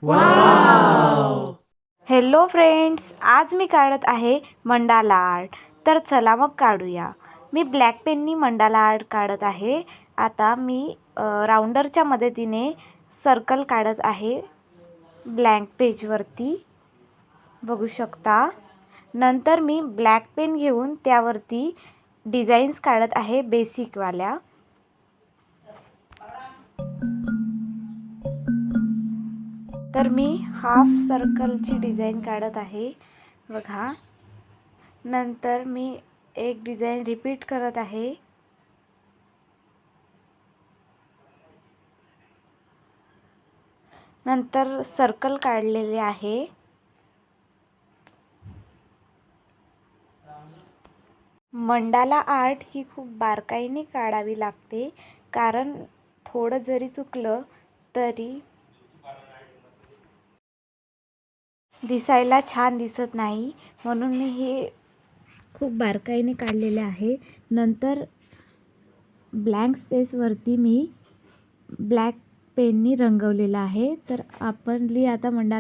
Wow! Hello friends, आज मी काढत आहे मंडाला आर्ट. तर चला मग काढूया. मी ब्लॅक पेननी मंडाला आर्ट काढत आहे. आता मी राऊंडरच्या मदतीने सर्कल काढत आहे ब्लँक पेजवरती, बघू शकता. नंतर मी ब्लॅक पेन घेऊन त्यावरती डिझाईन्स काढत आहे बेसिकवाल्या. तर मी हाफ सर्कलची डिझाईन काढत आहे, बघा. नंतर मी एक डिझाईन रिपीट करत आहे. नंतर सर्कल काढलेले आहे. मंडाला आर्ट ही खूप बारकाईने काढावी लागते, कारण थोडं जरी चुकलं तरी दिसायला छान दिसत नाही, म्हणून मी हे खूप बारकाईने काढलेले आहे. नंतर ब्लँक स्पेसवरती मी ब्लॅक पेननी रंगवलेलं आहे. तर आपण आता मंडाला